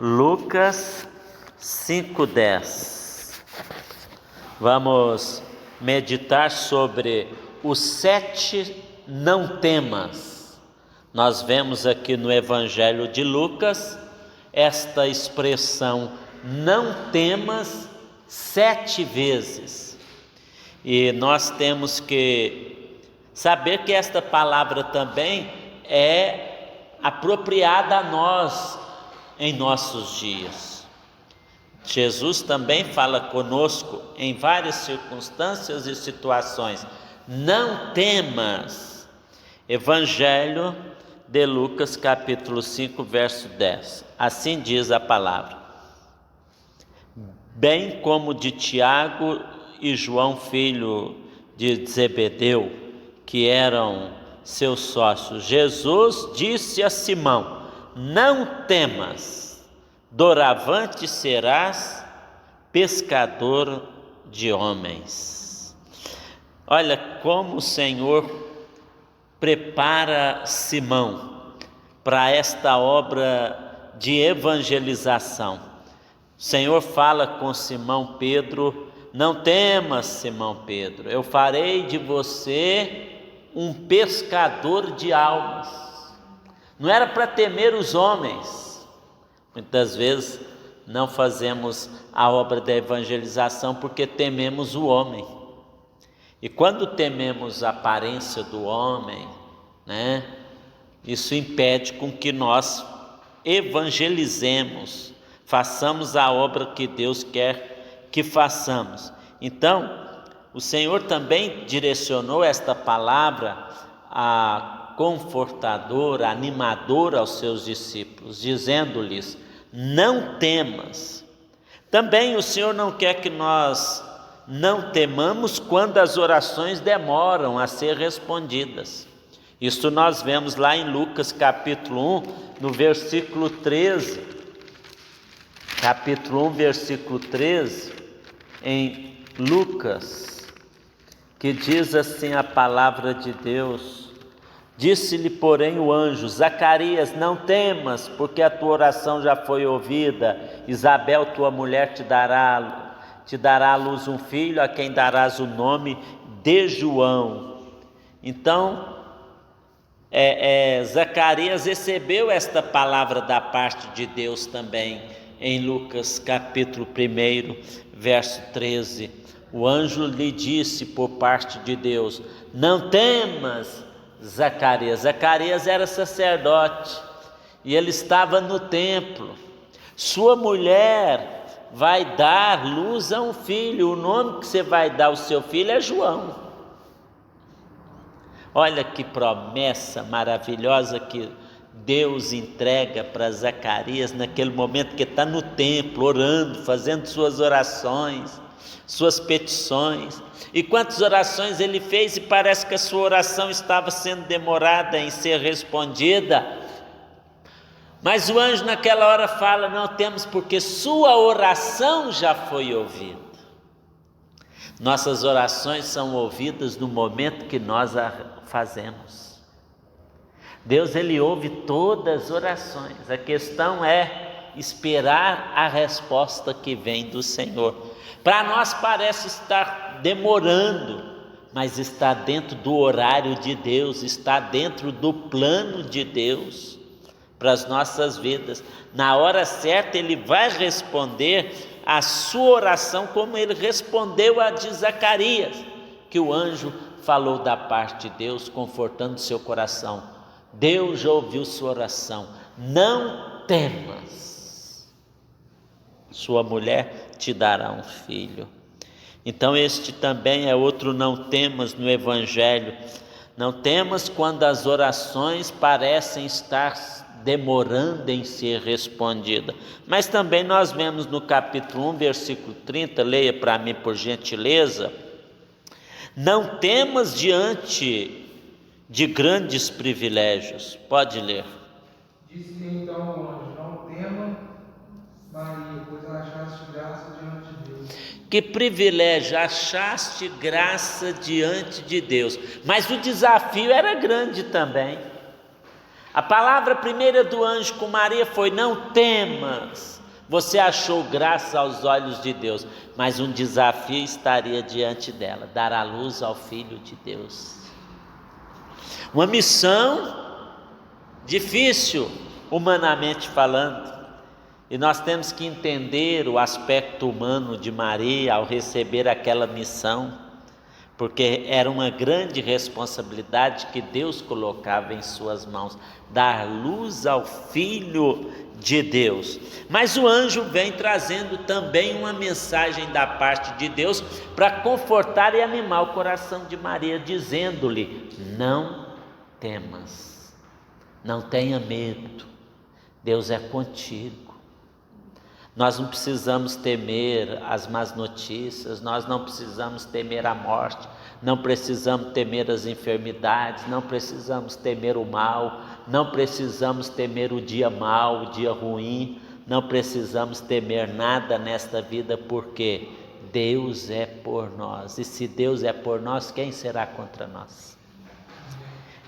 Lucas 5:10. Vamos meditar sobre os 7 não temas. Nós vemos aqui no Evangelho de Lucas esta expressão não temas 7 vezes. E nós temos que saber que esta palavra também é apropriada a nós em nossos dias. Jesus também fala conosco em várias circunstâncias e situações. Não temas. Evangelho de Lucas, capítulo 5, verso 10. Assim diz a palavra. Bem como de Tiago e João, filho de Zebedeu, que eram seus sócios, Jesus disse a Simão: não temas, doravante serás pescador de homens. Olha como o Senhor prepara Simão para esta obra de evangelização. O Senhor fala com Simão Pedro: não temas, Simão Pedro, eu farei de você um pescador de almas. Não era para temer os homens. Muitas vezes não fazemos a obra da evangelização porque tememos o homem. E quando tememos a aparência do homem, isso impede com que nós evangelizemos, façamos a obra que Deus quer que façamos. Então, o Senhor também direcionou esta palavra a confortadora, animadora aos seus discípulos, dizendo-lhes: não temas. Também o Senhor não quer que nós não temamos quando as orações demoram a ser respondidas. Isso nós vemos lá em Lucas capítulo 1, no versículo 13. Capítulo 1, versículo 13, em Lucas, que diz assim a palavra de Deus: disse-lhe, porém, o anjo: Zacarias, não temas, porque a tua oração já foi ouvida. Isabel, tua mulher, te dará à luz um filho, a quem darás o nome de João. Então, Zacarias recebeu esta palavra da parte de Deus também, em Lucas capítulo 1, verso 13. O anjo lhe disse por parte de Deus: não temas, Zacarias. Zacarias era sacerdote e ele estava no templo. Sua mulher vai dar luz a um filho. O nome que você vai dar ao seu filho é João. Olha que promessa maravilhosa que Deus entrega para Zacarias naquele momento que está no templo, orando, fazendo suas orações, suas petições. E quantas orações ele fez, e parece que a sua oração estava sendo demorada em ser respondida. Mas o anjo naquela hora fala: não temos, porque sua oração já foi ouvida. Nossas orações são ouvidas no momento que nós a fazemos. Deus, ele ouve todas as orações. A questão é esperar a resposta que vem do Senhor. Para nós parece estar demorando, mas está dentro do horário de Deus, está dentro do plano de Deus para as nossas vidas. Na hora certa ele vai responder a sua oração, como ele respondeu a de Zacarias, que o anjo falou da parte de Deus, confortando seu coração. Deus já ouviu sua oração, não temas, sua mulher te dará um filho. Então este também é outro não temas no Evangelho. Não temas quando as orações parecem estar demorando em ser respondida. Mas também nós vemos no capítulo 1, versículo 30, leia para mim por gentileza: não temas diante de grandes privilégios. Pode ler. Disse-lhe então o anjo: não tema, Maria, pois achaste graça diante de Deus. Que privilégio, achaste graça diante de Deus. Mas o desafio era grande também. A palavra primeira do anjo com Maria foi: não temas, você achou graça aos olhos de Deus. Mas um desafio estaria diante dela: dar à luz ao Filho de Deus. Uma missão difícil, humanamente falando. E nós temos que entender o aspecto humano de Maria ao receber aquela missão, porque era uma grande responsabilidade que Deus colocava em suas mãos, dar luz ao Filho de Deus. Mas o anjo vem trazendo também uma mensagem da parte de Deus para confortar e animar o coração de Maria, dizendo-lhe: não temas, não tenha medo, Deus é contigo. Nós não precisamos temer as más notícias, nós não precisamos temer a morte, não precisamos temer as enfermidades, não precisamos temer o mal, não precisamos temer o dia mau, o dia ruim, não precisamos temer nada nesta vida, porque Deus é por nós. E se Deus é por nós, quem será contra nós?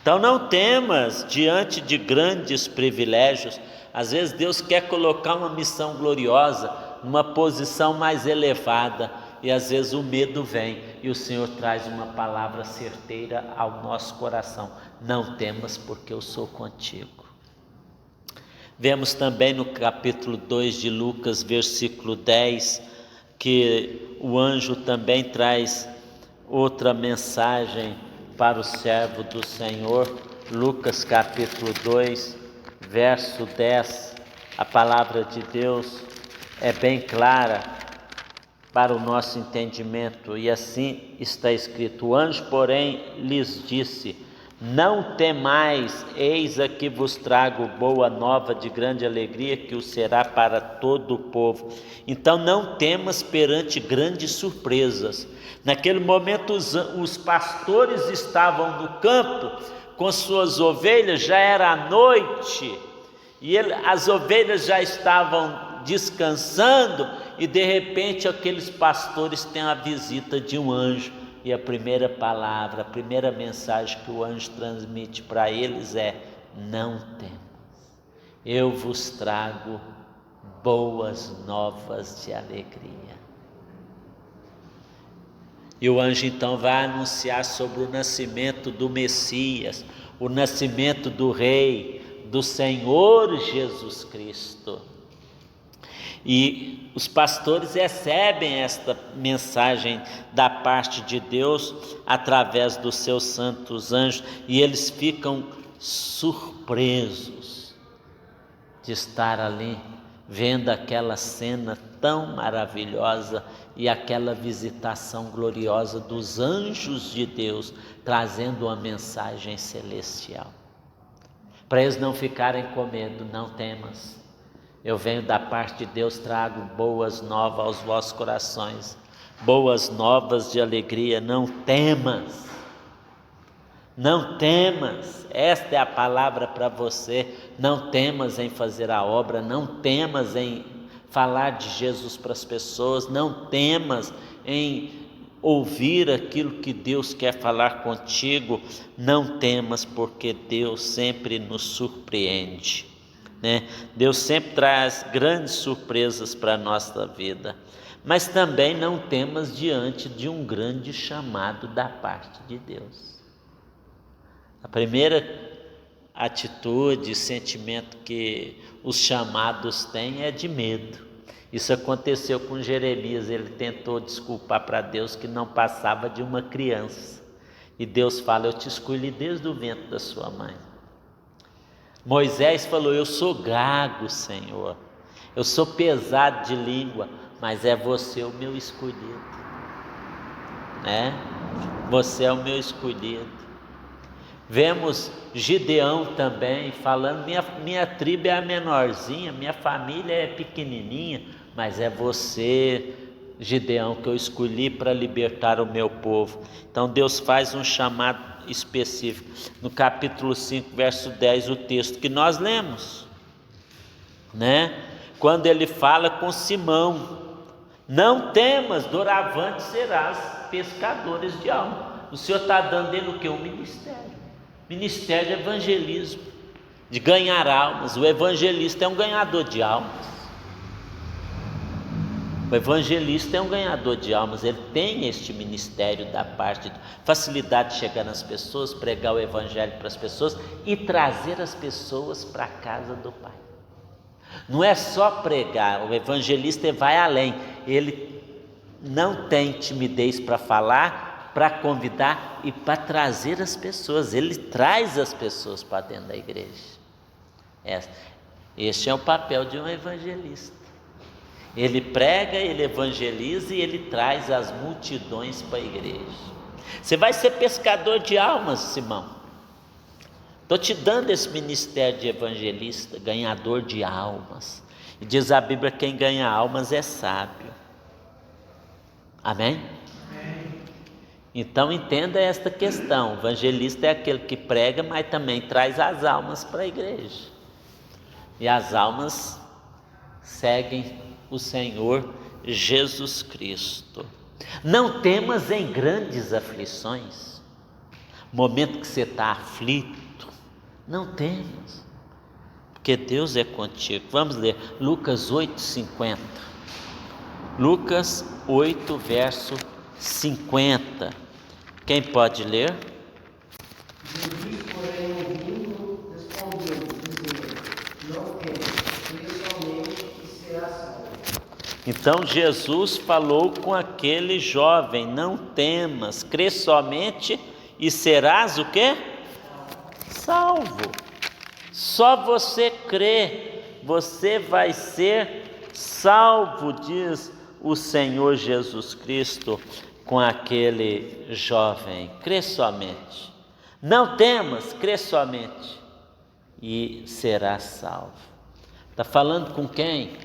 Então não temas diante de grandes privilégios. Às vezes Deus quer colocar uma missão gloriosa numa posição mais elevada, e às vezes o medo vem e o Senhor traz uma palavra certeira ao nosso coração: não temas, porque eu sou contigo. Vemos também no capítulo 2 de Lucas, versículo 10, que o anjo também traz outra mensagem para o servo do Senhor. Lucas capítulo 2, verso 10, a palavra de Deus é bem clara para o nosso entendimento, e assim está escrito: o anjo, porém, lhes disse: não temais, eis aqui vos trago boa nova de grande alegria, que o será para todo o povo. Então não temas perante grandes surpresas. Naquele momento os pastores estavam no campo com suas ovelhas, já era a noite, e as ovelhas já estavam descansando, e de repente aqueles pastores têm a visita de um anjo, e a primeira palavra, a primeira mensagem que o anjo transmite para eles é: não temas, eu vos trago boas novas de alegria. E o anjo então vai anunciar sobre o nascimento do Messias, o nascimento do Rei, do Senhor Jesus Cristo. E os pastores recebem esta mensagem da parte de Deus através dos seus santos anjos, e eles ficam surpresos de estar ali, vendo aquela cena tão maravilhosa e aquela visitação gloriosa dos anjos de Deus, trazendo uma mensagem celestial. Para eles não ficarem com medo: não temas, eu venho da parte de Deus, trago boas novas aos vossos corações, boas novas de alegria. Não temas, não temas, esta é a palavra para você. Não temas em fazer a obra, não temas em falar de Jesus para as pessoas, não temas em ouvir aquilo que Deus quer falar contigo. Não temas, porque Deus sempre nos surpreende, né? Deus sempre traz grandes surpresas para a nossa vida. Mas também não temas diante de um grande chamado da parte de Deus. A primeira atitude, sentimento que os chamados têm é de medo. Isso aconteceu com Jeremias. Ele tentou desculpar para Deus que não passava de uma criança, e Deus fala: eu te escolhi desde o ventre da sua mãe. Moisés falou: eu sou gago, Senhor, eu sou pesado de língua, mas é você o meu escolhido, né? Você é o meu escolhido. Vemos Gideão também falando: minha tribo é a menorzinha, minha família é pequenininha, mas é você, Gideão, que eu escolhi para libertar o meu povo. Então Deus faz um chamado específico. No capítulo 5, verso 10, o texto que nós lemos, né? Quando ele fala com Simão: não temas, doravante serás pescadores de alma. O Senhor está dando ele o que? Um ministério de evangelismo. de ganhar almas. O evangelista é um ganhador de almas. O evangelista é um ganhador de almas, ele tem este ministério da parte de facilidade de chegar nas pessoas, pregar o evangelho para as pessoas e trazer as pessoas para a casa do Pai. Não é só pregar, o evangelista vai além, ele não tem timidez para falar, para convidar e para trazer as pessoas, ele traz as pessoas para dentro da igreja. Este é o papel de um evangelista. Ele prega, ele evangeliza e ele traz as multidões para a igreja. Você vai ser pescador de almas, Simão. Estou te dando esse ministério de evangelista, ganhador de almas. E diz a Bíblia, quem ganha almas é sábio. Amém? Amém. Então entenda esta questão. O evangelista é aquele que prega, mas também traz as almas para a igreja. E as almas seguem o Senhor Jesus Cristo. Não temas em grandes aflições. Momento que você está aflito, não temas, porque Deus é contigo. Vamos ler Lucas 8:50. Lucas 8, verso 50. Quem pode ler? Jesus, porém, ouvindo, respondeu, dizendo: não temas, crê somente e serás salvo. Então Jesus falou com aquele jovem: não temas, crê somente e serás o quê? Salvo. Só você crê, você vai ser salvo, diz o Senhor Jesus Cristo com aquele jovem. Crê somente, não temas, crê somente e serás salvo. Está falando com quem?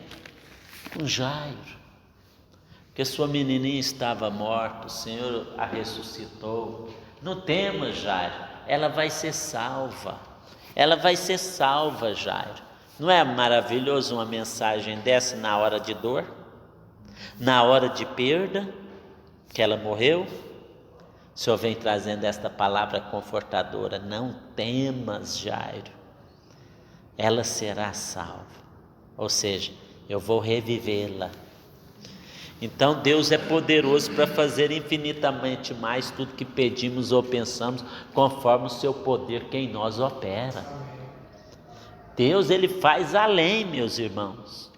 Com Jairo, porque sua menininha estava morta, o Senhor a ressuscitou. Não temas, Jairo, ela vai ser salva, ela vai ser salva, Jairo. Não é maravilhoso uma mensagem dessa na hora de dor, na hora de perda, que ela morreu? O Senhor vem trazendo esta palavra confortadora: não temas, Jairo, ela será salva, ou seja, eu vou revivê-la. Então Deus é poderoso para fazer infinitamente mais tudo que pedimos ou pensamos, conforme o seu poder que em nós opera. Deus, ele faz além, meus irmãos.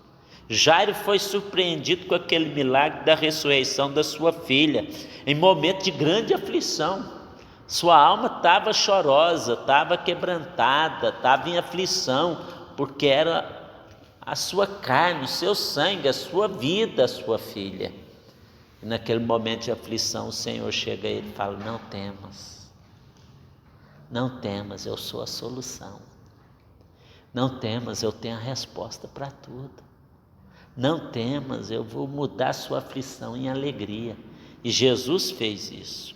Jairo foi surpreendido com aquele milagre da ressurreição da sua filha, em momento de grande aflição. Sua alma estava chorosa, estava quebrantada, estava em aflição, porque era a sua carne, o seu sangue, a sua vida, a sua filha. E naquele momento de aflição, o Senhor chega a ele e fala: não temas, não temas, eu sou a solução. Não temas, eu tenho a resposta para tudo. Não temas, eu vou mudar a sua aflição em alegria. E Jesus fez isso.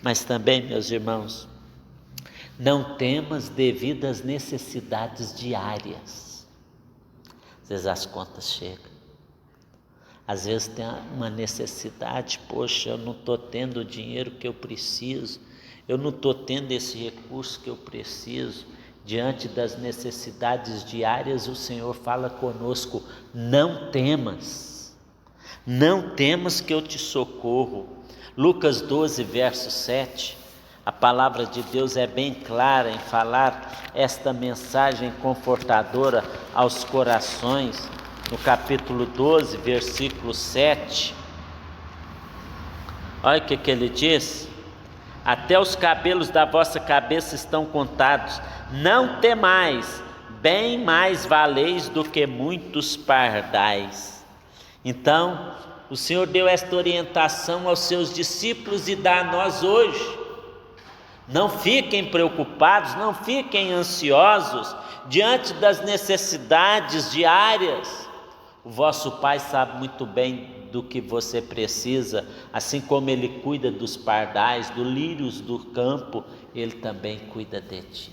Mas também, meus irmãos, não temas devido às necessidades diárias. Às vezes as contas chegam, às vezes tem uma necessidade: poxa, eu não estou tendo o dinheiro que eu preciso, eu não estou tendo esse recurso que eu preciso. Diante das necessidades diárias, o Senhor fala conosco: não temas, não temas que eu te socorro. Lucas 12, verso 7, a palavra de Deus é bem clara em falar esta mensagem confortadora aos corações. No capítulo 12, versículo 7, olha o que ele diz: até os cabelos da vossa cabeça estão contados, não temais, bem mais valeis do que muitos pardais. Então, o Senhor deu esta orientação aos seus discípulos e dá a nós hoje. Não fiquem preocupados, não fiquem ansiosos diante das necessidades diárias. O vosso Pai sabe muito bem do que você precisa, assim como Ele cuida dos pardais, dos lírios do campo, Ele também cuida de ti.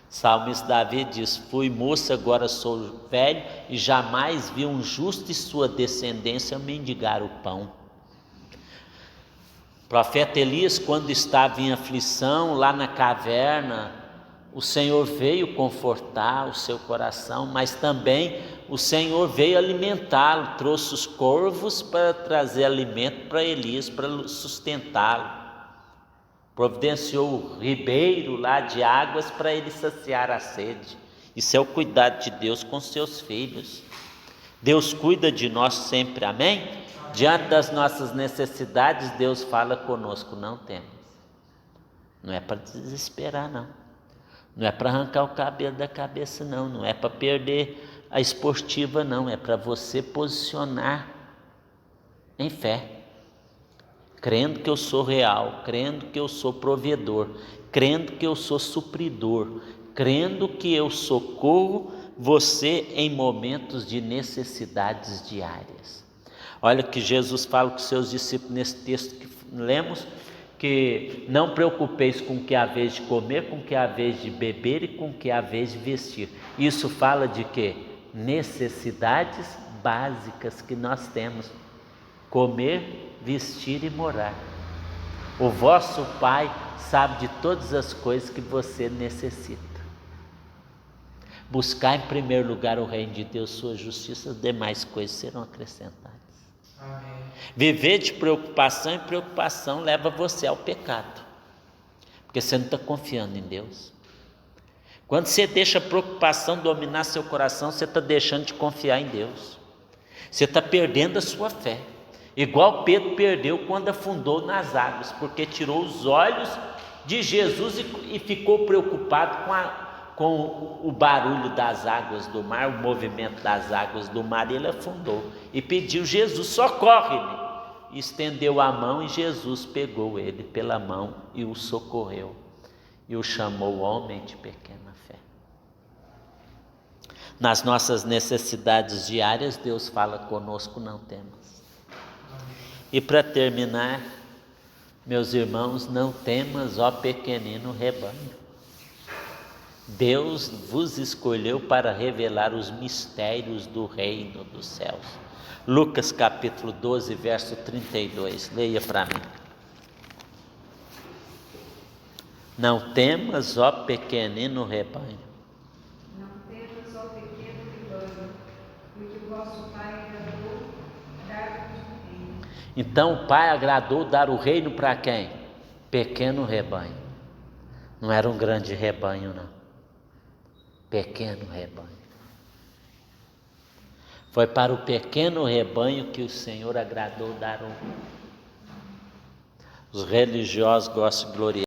Salmista Davi diz: fui moço, agora sou velho, e jamais vi um justo e sua descendência mendigar o pão. O profeta Elias, quando estava em aflição lá na caverna, o Senhor veio confortar o seu coração, mas também o Senhor veio alimentá-lo, trouxe os corvos para trazer alimento para Elias, para sustentá-lo. Providenciou o ribeiro lá de águas para ele saciar a sede. Isso é o cuidado de Deus com seus filhos. Deus cuida de nós sempre, amém? Diante das nossas necessidades, Deus fala conosco, não temas. Não é para desesperar, não. Não é para arrancar o cabelo da cabeça, não. Não é para perder a esportiva, não. É para você posicionar em fé. Crendo que eu sou real, crendo que eu sou provedor, crendo que eu sou supridor, crendo que eu socorro você em momentos de necessidades diárias. Olha que Jesus fala com seus discípulos nesse texto que lemos, que não preocupeis com o que há vez de comer, com o que há vez de beber e com o que há vez de vestir. Isso fala de quê? Necessidades básicas que nós temos: comer, vestir e morar. O vosso Pai sabe de todas as coisas que você necessita. Buscar em primeiro lugar o reino de Deus, sua justiça, as demais coisas serão acrescentadas. Amém. Viver de preocupação em preocupação leva você ao pecado, porque você não está confiando em Deus. Quando você deixa a preocupação dominar seu coração, você está deixando de confiar em Deus. Você está perdendo a sua fé. Igual Pedro perdeu quando afundou nas águas, porque tirou os olhos de Jesus e ficou preocupado com o barulho das águas do mar, o movimento das águas do mar, e ele afundou e pediu: Jesus, socorre-me. E estendeu a mão e Jesus pegou ele pela mão e o socorreu e o chamou homem de pequena fé. Nas nossas necessidades diárias, Deus fala conosco, não temas. E para terminar, meus irmãos, não temas, ó pequenino rebanho. Deus vos escolheu para revelar os mistérios do reino dos céus. Lucas capítulo 12, verso 32, leia para mim. Não temas, ó pequenino rebanho. Não temas, ó pequeno rebanho, porque o vosso Pai agradou dar-vos o reino. Então o Pai agradou dar o reino para quem? Pequeno rebanho. Não era um grande rebanho, não. Pequeno rebanho. Foi para o pequeno rebanho que o Senhor agradou dar o reino. Os religiosos gostam de glorificar